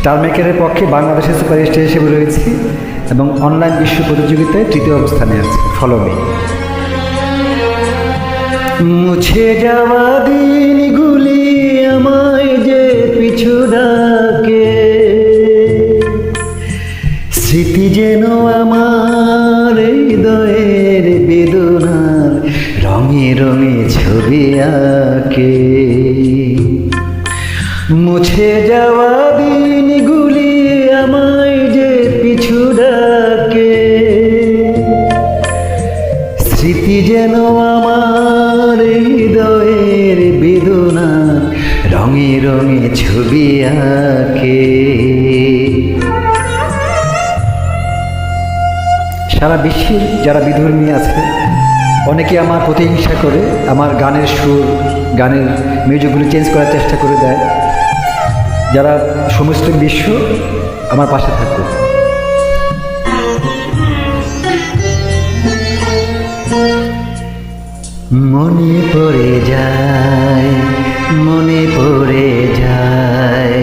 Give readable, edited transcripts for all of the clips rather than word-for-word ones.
Star মেকারের পক্ষে বাংলাদেশের superstar হিসেবে রয়েছি এবং অনলাইন বিশ্ব প্রতিযোগিতায় তৃতীয় অবস্থানে আছে। Follow me. মুছে যাওয়া দিনগুলি আমায় যে পিছু ডাকে, স্মৃতি যেন আমার হৃদয়ের বেদনার রঙে রঙে ছবি আঁকে। মুছে যাওয়া দিনগুলি আমায় যে পিছু ডাকে, স্মৃতি যেন আমার হৃদয়ের বেদনার রঙে রঙে ছবি আঁকে। সারা বিশ্বের যারা বিধর্মী আছে অনেকে আমার প্রতিহিংসা করে আমার গানের সুর, গানের মিউজিকগুলো চেঞ্জ করার চেষ্টা করে দেয়। যারা সমস্ত বিশ্ব আমার পাশে থাকবে। মনে পড়ে যায়, মনে পড়ে যায়,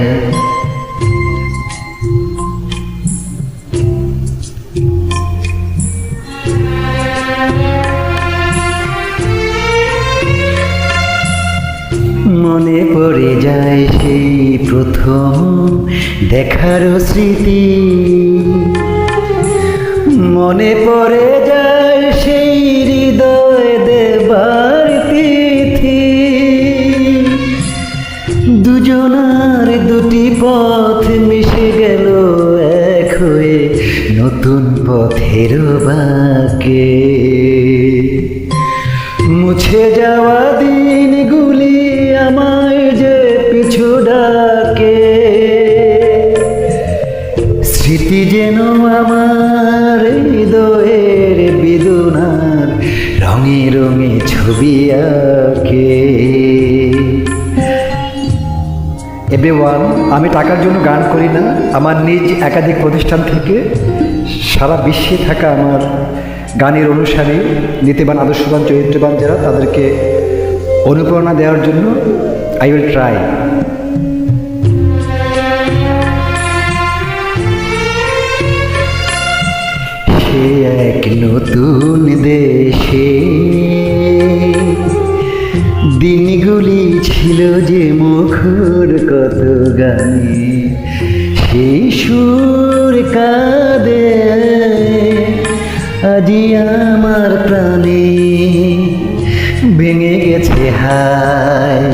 মনে পড়ে যায় সেই প্রথম দেখার স্মৃতি, মনে পড়ে যায় সেই হৃদয় দেবার তিথি। দুজনার দুটি পথ মিশে গেল এক হয়ে নতুন পথের বাঁকে। মুছে যাওয়া দিনগুলি আমায় যে পিছু ডাকে, স্মৃতি যেন আমার হৃদয়ের বেদনার রঙে রঙে ছবি আঁকে। এভরিওয়ান, আমি টাকার জন্য গান করি না। আমার নিজ একাধিক প্রতিষ্ঠান থেকে সারা বিশ্বে থাকা আমার গানের অনুসারী, নীতিবান, আদর্শবান, চরিত্রবান যারা, তাদেরকে অনুপ্রেরণা দেওয়ার জন্য আই উইল ট্রাই। সে এক নতুন দেশে দিনগুলি ছিল যে মুখর কত গানে, সেই সুর কাঁদে আজি আমার প্রাণে। ভেঙে গেছে হায়,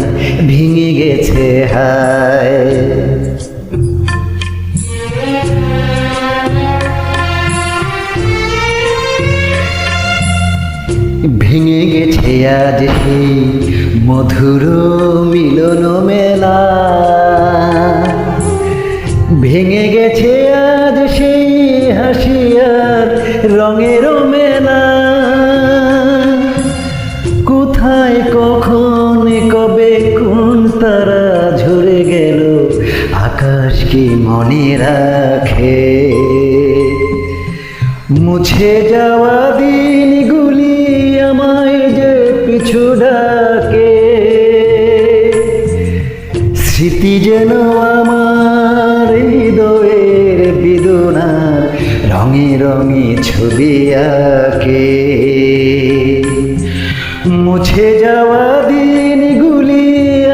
ভেঙে গেছে হায়, ভেঙে গেছে আজ সেই মধুর মিলন মেলা, ভেঙে গেছে আজ সেই হাসি আর রঙের মেলা। কোথায় কখন কবে কোন তারা ঝরে গেল, আকাশ কি মনে রাখে? মুছে যাওয়া দিনগুলি আমায় যে পিছু ডাকে, স্মৃতি যেন আমার হৃদয়ের বেদনা রঙে রঙে ছবি আঁকে। মুছে যাওয়া দিনগুলি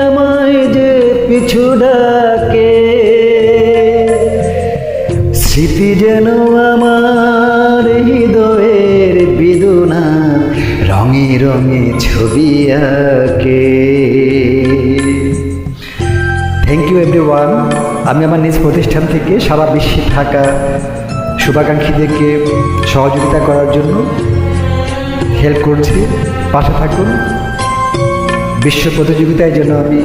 আমায় যে পিছু ডাকে, স্মৃতি যেন আমার হৃদয়ের বেদনা রঙে রঙে ছবি আঁকে। Thank you everyone. আমি আমার নিজ প্রতিষ্ঠান থেকে সারা বিশ্বে থাকা শুভাকাঙ্ক্ষীদেরকে সহযোগিতা করার জন্য হেল্প করছি। পাশে থাকুন। বিশ্ব প্রতিযোগিতায় যেন আমি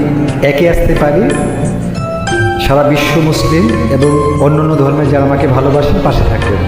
একে আসতে পারি। সারা বিশ্ব মুসলিম এবং অন্যান্য ধর্মের যারা আমাকে ভালোবাসেন পাশে থাকুন।